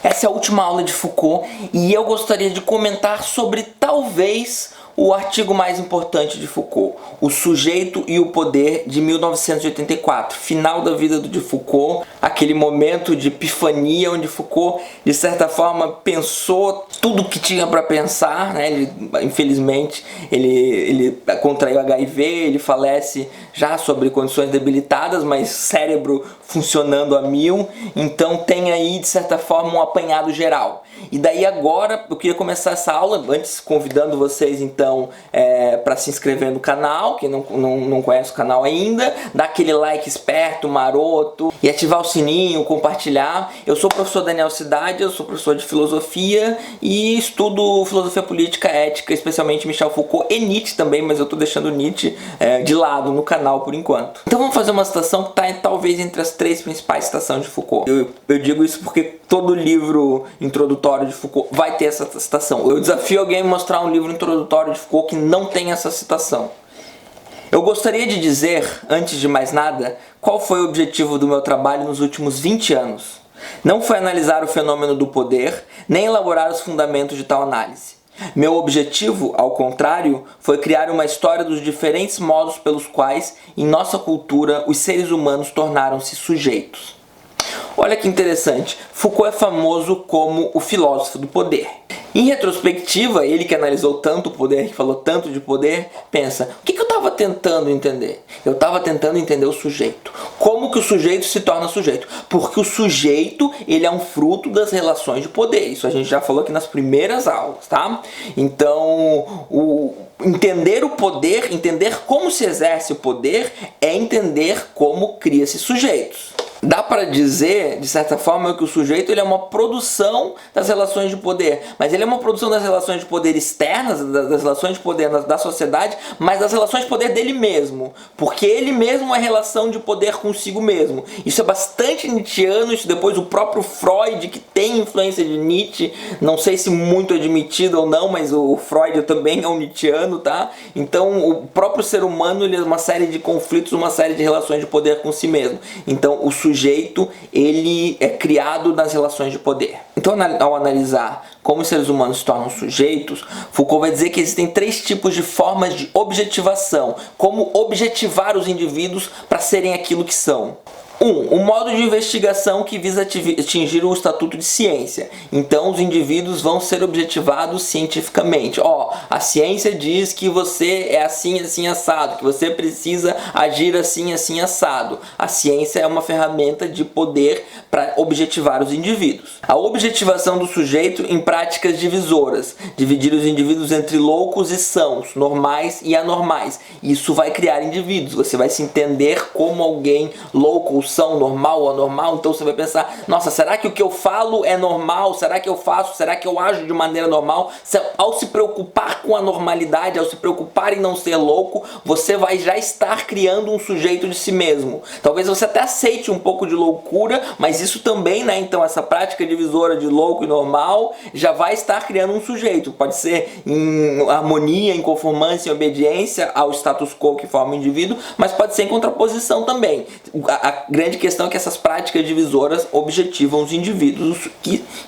Essa é a última aula de Foucault e eu gostaria de comentar sobre talvez o artigo mais importante de Foucault, O Sujeito e o Poder, de 1984, final da vida de Foucault, aquele momento de epifania onde Foucault, de certa forma, pensou tudo o que tinha para pensar, né? Infelizmente, ele contraiu HIV, ele falece já sobre condições debilitadas, mas cérebro funcionando a mil, então tem aí, de certa forma, um apanhado geral. E daí agora, eu queria começar essa aula, antes convidando vocês então para se inscrever no canal, quem não conhece o canal ainda, dar aquele like esperto, maroto, e ativar o sininho, compartilhar. Eu sou o professor Daniel Cidade, eu sou professor de filosofia e estudo filosofia política, ética, especialmente Michel Foucault e Nietzsche também, mas eu estou deixando Nietzsche de lado no canal por enquanto. Então vamos fazer uma citação que está talvez entre as 3 principais citações de Foucault. Eu digo isso porque todo livro introdutório de Foucault vai ter essa citação. Eu desafio alguém a mostrar um livro introdutório de Foucault que não tem essa citação. Eu gostaria de dizer, antes de mais nada, qual foi o objetivo do meu trabalho nos últimos 20 anos. Não foi analisar o fenômeno do poder, nem elaborar os fundamentos de tal análise. Meu objetivo, ao contrário, foi criar uma história dos diferentes modos pelos quais, em nossa cultura, os seres humanos tornaram-se sujeitos. Olha que interessante, Foucault é famoso como o filósofo do poder. Em retrospectiva, ele que analisou tanto o poder, que falou tanto de poder, pensa, o que eu estava tentando entender? Eu estava tentando entender o sujeito. Como que o sujeito se torna sujeito? Porque o sujeito, ele é um fruto das relações de poder. Isso a gente já falou aqui nas primeiras aulas, tá? Então, entender o poder, entender como se exerce o poder, é entender como cria-se sujeitos. Dá para dizer, de certa forma, que o sujeito ele é uma produção das relações de poder, mas ele é uma produção das relações de poder externas, das relações de poder da sociedade, mas das relações de poder dele mesmo, porque ele mesmo é relação de poder consigo mesmo. Isso é bastante nietzschiano, isso depois o próprio Freud, que tem influência de Nietzsche, não sei se muito admitido ou não, mas o Freud também é um nietzschiano, tá? Então o próprio ser humano ele é uma série de conflitos, uma série de relações de poder com si mesmo. Então o sujeito, ele é criado nas relações de poder. Então, ao analisar como os seres humanos se tornam sujeitos, Foucault vai dizer que existem 3 tipos de formas de objetivação, como objetivar os indivíduos para serem aquilo que são. Um modo de investigação que visa atingir o estatuto de ciência. Então os indivíduos vão ser objetivados cientificamente. A ciência diz que você é assim, assim, assado, que você precisa agir assim, assim, assado. A ciência é uma ferramenta de poder para objetivar os indivíduos. A objetivação do sujeito em práticas divisoras. Dividir os indivíduos entre loucos e sãos, normais e anormais. Isso vai criar indivíduos. Você vai se entender como alguém louco ou são, normal ou anormal, então você vai pensar, nossa, será que o que eu falo é normal? Será que eu faço? Será que eu ajo de maneira normal? Ao se preocupar com a normalidade, ao se preocupar em não ser louco, você vai já estar criando um sujeito de si mesmo. Talvez você até aceite um pouco de loucura, mas isso também, né, então essa prática divisora de louco e normal já vai estar criando um sujeito. Pode ser em harmonia, em conformância, em obediência ao status quo que forma o indivíduo, mas pode ser em contraposição também. A grande questão é que essas práticas divisoras objetivam os indivíduos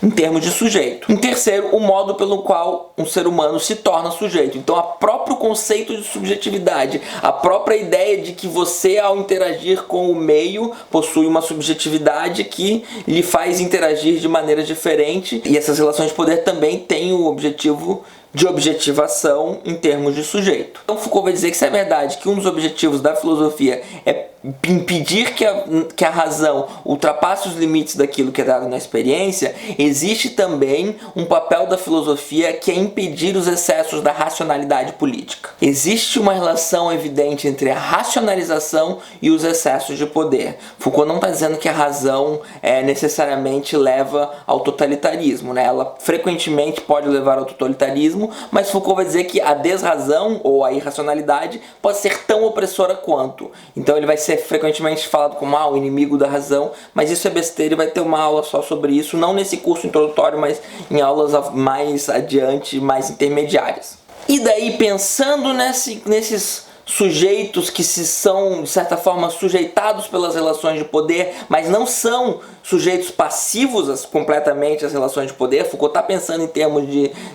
em termos de sujeito. Em terceiro, o modo pelo qual um ser humano se torna sujeito. Então, o próprio conceito de subjetividade, a própria ideia de que você, ao interagir com o meio, possui uma subjetividade que lhe faz interagir de maneira diferente. E essas relações de poder também têm o objetivo de objetivação em termos de sujeito. Então Foucault vai dizer que se é verdade que um dos objetivos da filosofia é impedir que a razão ultrapasse os limites daquilo que é dado na experiência, existe também um papel da filosofia que é impedir os excessos da racionalidade política. Existe uma relação evidente entre a racionalização e os excessos de poder. Foucault não está dizendo que a razão necessariamente leva ao totalitarismo, né? Ela frequentemente pode levar ao totalitarismo, mas Foucault vai dizer que a desrazão ou a irracionalidade pode ser tão opressora quanto. Então ele vai ser frequentemente falado como o inimigo da razão, mas isso é besteira e vai ter uma aula só sobre isso, não nesse curso introdutório, mas em aulas mais adiante, mais intermediárias. E daí, pensando nesses sujeitos que são, de certa forma, sujeitados pelas relações de poder, mas não são sujeitos passivos completamente às relações de poder. Foucault está pensando em termos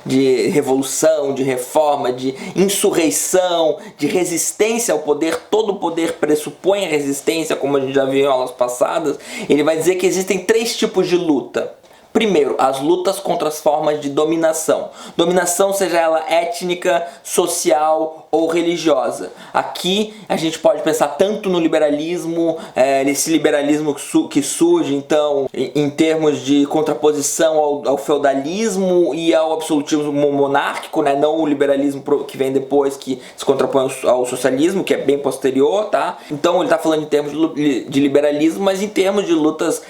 de revolução, de reforma, de insurreição, de resistência ao poder. Todo poder pressupõe a resistência, como a gente já viu em aulas passadas. Ele vai dizer que existem 3 tipos de luta. Primeiro, as lutas contra as formas de dominação. Dominação, seja ela étnica, social ou religiosa. Aqui a gente pode pensar tanto no liberalismo, esse liberalismo que surge então em termos de contraposição ao feudalismo e ao absolutismo monárquico, né? Não o liberalismo que vem depois, que se contrapõe ao socialismo, que é bem posterior, tá? Então ele está falando em termos de liberalismo, mas em termos de lutas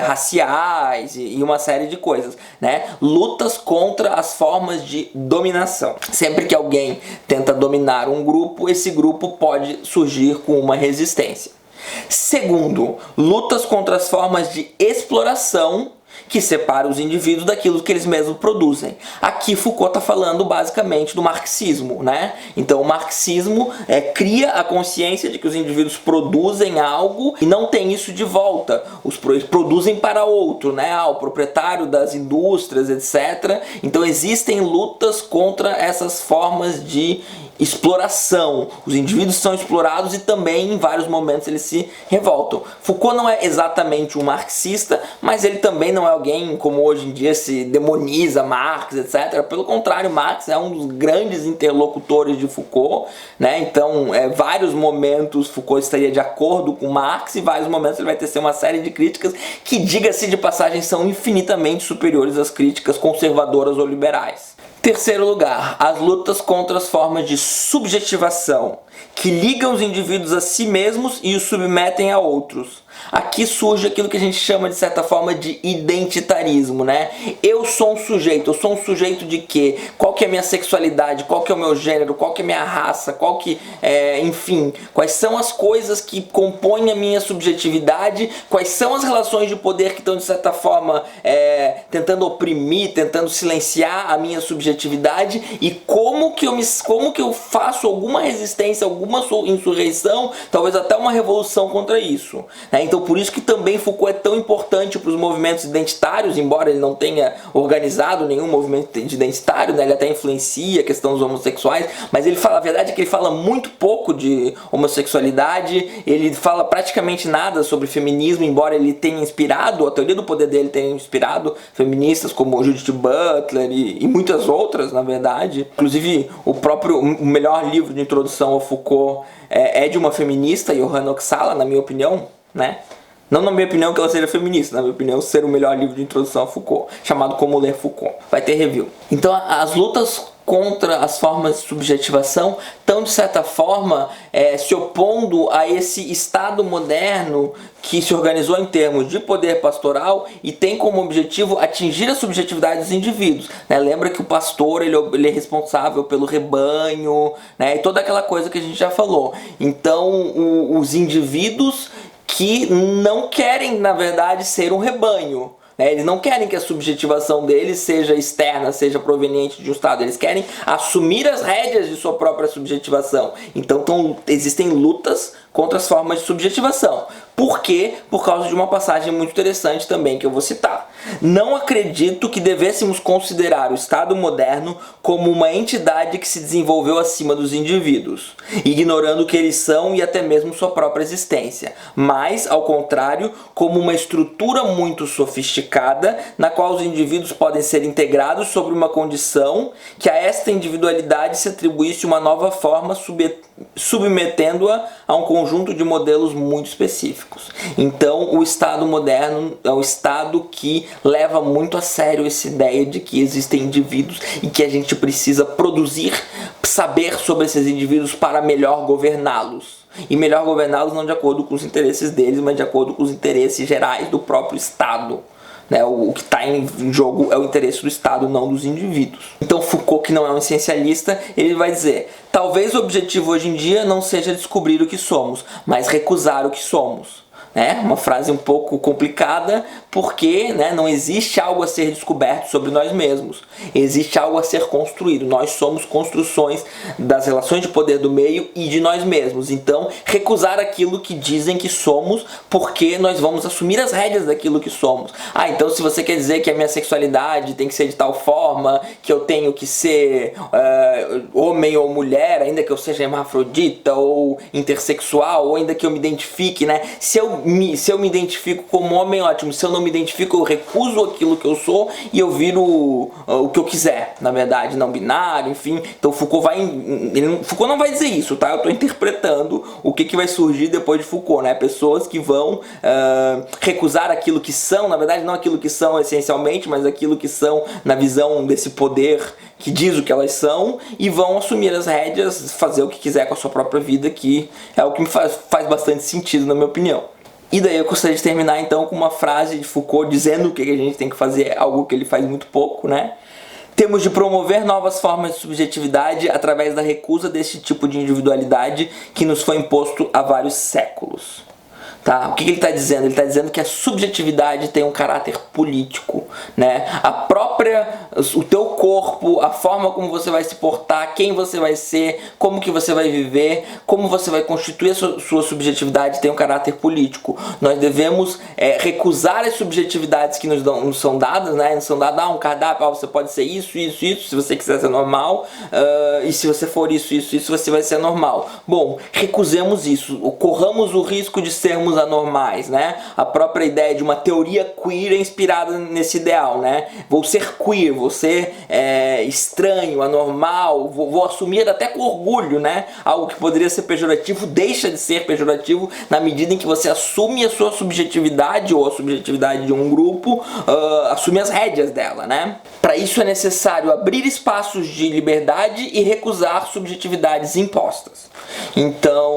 raciais e uma série de coisas, né? Lutas contra as formas de dominação. Sempre que alguém tenta dominar um grupo, esse grupo pode surgir com uma resistência. Segundo, lutas contra as formas de exploração que separam os indivíduos daquilo que eles mesmos produzem. Aqui Foucault está falando basicamente do marxismo, né? Então o marxismo cria a consciência de que os indivíduos produzem algo e não tem isso de volta. Eles produzem para outro, né? O proprietário das indústrias, etc. Então existem lutas contra essas formas de exploração. Os indivíduos são explorados e também em vários momentos eles se revoltam. Foucault não é exatamente um marxista, mas ele também não é alguém como hoje em dia se demoniza Marx, etc. Pelo contrário, Marx é um dos grandes interlocutores de Foucault, né? Então, vários momentos Foucault estaria de acordo com Marx e vários momentos ele vai tecer uma série de críticas que, diga-se de passagem, são infinitamente superiores às críticas conservadoras ou liberais. Terceiro lugar, as lutas contra as formas de subjetivação, que ligam os indivíduos a si mesmos e os submetem a outros. Aqui surge aquilo que a gente chama de certa forma de identitarismo, né? Eu sou um sujeito de quê? Qual que é a minha sexualidade? Qual que é o meu gênero? Qual que é a minha raça? Qual que, enfim, quais são as coisas que compõem a minha subjetividade? Quais são as relações de poder que estão de certa forma tentando oprimir, tentando silenciar a minha subjetividade? E como que eu faço alguma resistência, alguma insurreição, talvez até uma revolução contra isso, né? Então por isso que também Foucault é tão importante para os movimentos identitários, embora ele não tenha organizado nenhum movimento identitário, né? Ele até influencia a questão dos homossexuais, mas a verdade é que ele fala muito pouco de homossexualidade, ele fala praticamente nada sobre feminismo, embora ele tenha inspirado, a teoria do poder dele tenha inspirado feministas como Judith Butler e muitas outras, na verdade. Inclusive o melhor livro de introdução ao Foucault é de uma feminista, Johanna Oxala, na minha opinião, né? Não na minha opinião que ela seja feminista, na minha opinião ser o melhor livro de introdução a Foucault, chamado Como Ler Foucault. Vai ter review. Então as lutas contra as formas de subjetivação estão de certa forma se opondo a esse Estado moderno que se organizou em termos de poder pastoral e tem como objetivo atingir a subjetividade dos indivíduos, né? Lembra que o pastor ele é responsável pelo rebanho, né? E toda aquela coisa que a gente já falou. Então os indivíduos que não querem, na verdade, ser um rebanho, né? Eles não querem que a subjetivação deles seja externa, seja proveniente de um Estado. Eles querem assumir as rédeas de sua própria subjetivação. Então existem lutas contra as formas de subjetivação. Por quê? Por causa de uma passagem muito interessante também que eu vou citar. Não acredito que devêssemos considerar o Estado moderno como uma entidade que se desenvolveu acima dos indivíduos, ignorando o que eles são e até mesmo sua própria existência, mas, ao contrário, como uma estrutura muito sofisticada na qual os indivíduos podem ser integrados sobre uma condição que a esta individualidade se atribuísse uma nova forma, submetendo-a a um conjunto de modelos muito específicos. Então o Estado moderno é um Estado que leva muito a sério essa ideia de que existem indivíduos e que a gente precisa produzir, saber sobre esses indivíduos para melhor governá-los. E melhor governá-los não de acordo com os interesses deles, mas de acordo com os interesses gerais do próprio Estado. Né? O que está em jogo é o interesse do Estado, não dos indivíduos. Então Foucault, que não é um essencialista, ele vai dizer: talvez o objetivo hoje em dia não seja descobrir o que somos, mas recusar o que somos. né? Uma frase um pouco complicada, porque, né, não existe algo a ser descoberto sobre nós mesmos. Existe algo a ser construído. Nós somos construções das relações de poder do meio e de nós mesmos. Então, recusar aquilo que dizem que somos, porque nós vamos assumir as rédeas daquilo que somos. Ah, então se você quer dizer que a minha sexualidade tem que ser de tal forma, que eu tenho que ser homem ou mulher, ainda que eu seja hermafrodita ou intersexual, ou ainda que eu me identifique, né? Se eu me identifico como homem, ótimo. Se eu não me identifico, eu recuso aquilo que eu sou e eu viro o que eu quiser, na verdade, não binário, enfim. Então Foucault Foucault não vai dizer isso, tá? Eu tô interpretando o que vai surgir depois de Foucault, né? Pessoas que vão recusar aquilo que são, na verdade não aquilo que são essencialmente, mas aquilo que são na visão desse poder que diz o que elas são, e vão assumir as rédeas, fazer o que quiser com a sua própria vida, que é o que me faz bastante sentido, na minha opinião. E daí eu gostaria de terminar então com uma frase de Foucault dizendo o que a gente tem que fazer, algo que ele faz muito pouco, né? Temos de promover novas formas de subjetividade através da recusa desse tipo de individualidade que nos foi imposto há vários séculos. Tá? O que ele está dizendo? Ele está dizendo que a subjetividade tem um caráter político, né? O teu corpo, a forma como você vai se portar, quem você vai ser, como que você vai viver, como você vai constituir a sua subjetividade tem um caráter político. Nós devemos recusar as subjetividades que nos são dadas, né? Nos são dadas um cardápio, você pode ser isso, isso, isso, se você quiser ser normal, e se você for isso, isso, isso, você vai ser normal. Bom, recusemos isso, corramos o risco de sermos anormais, né? A própria ideia de uma teoria queer é inspirada nesse ideal, né? Vou ser queer, vou ser estranho, anormal, vou assumir até com orgulho, né? Algo que poderia ser pejorativo deixa de ser pejorativo na medida em que você assume a sua subjetividade ou a subjetividade de um grupo, assume as rédeas dela, né? Para isso é necessário abrir espaços de liberdade e recusar subjetividades impostas. Então,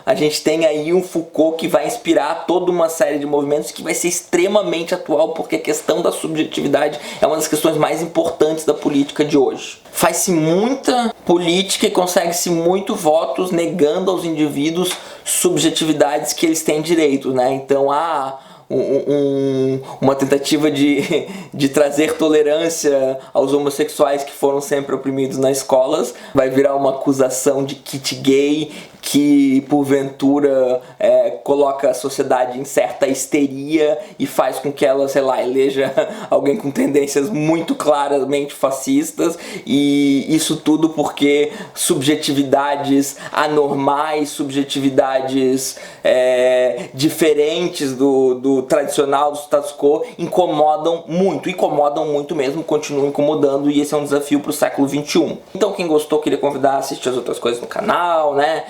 a gente tem aí um Foucault que vai inspirar toda uma série de movimentos que vai ser extremamente atual, porque a questão da subjetividade é uma das questões mais importantes da política de hoje. Faz-se muita política e consegue-se muito votos negando aos indivíduos subjetividades que eles têm direito, né? Então, uma tentativa de trazer tolerância aos homossexuais que foram sempre oprimidos nas escolas vai virar uma acusação de kit gay que porventura coloca a sociedade em certa histeria e faz com que ela, sei lá, eleja alguém com tendências muito claramente fascistas, e isso tudo porque subjetividades anormais, subjetividades diferentes do tradicional, do status quo, incomodam muito mesmo, continuam incomodando, e esse é um desafio para o século XXI. Então quem gostou, queria convidar a assistir as outras coisas no canal, né?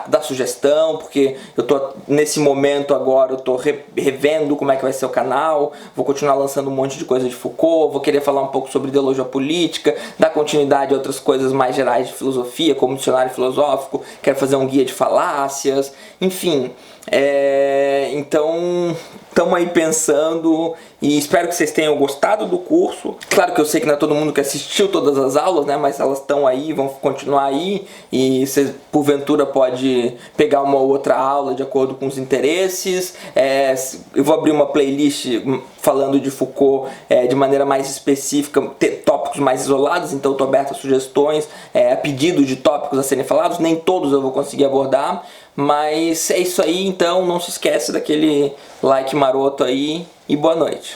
Dar sugestão, porque eu tô nesse momento agora, eu tô revendo como é que vai ser o canal, vou continuar lançando um monte de coisa de Foucault, vou querer falar um pouco sobre ideologia política, dar continuidade a outras coisas mais gerais de filosofia, como dicionário filosófico, quero fazer um guia de falácias, enfim. Então, estamos aí pensando e espero que vocês tenham gostado do curso. Claro que eu sei que não é todo mundo que assistiu todas as aulas, né? Mas elas estão aí, vão continuar aí, e você porventura pode pegar uma ou outra aula de acordo com os interesses. Eu vou abrir uma playlist falando de Foucault de maneira mais específica, ter tópicos mais isolados, então estou aberto a sugestões, a pedido de tópicos a serem falados. Nem todos eu vou conseguir abordar, mas é isso aí. Então não se esquece daquele like maroto aí e boa noite.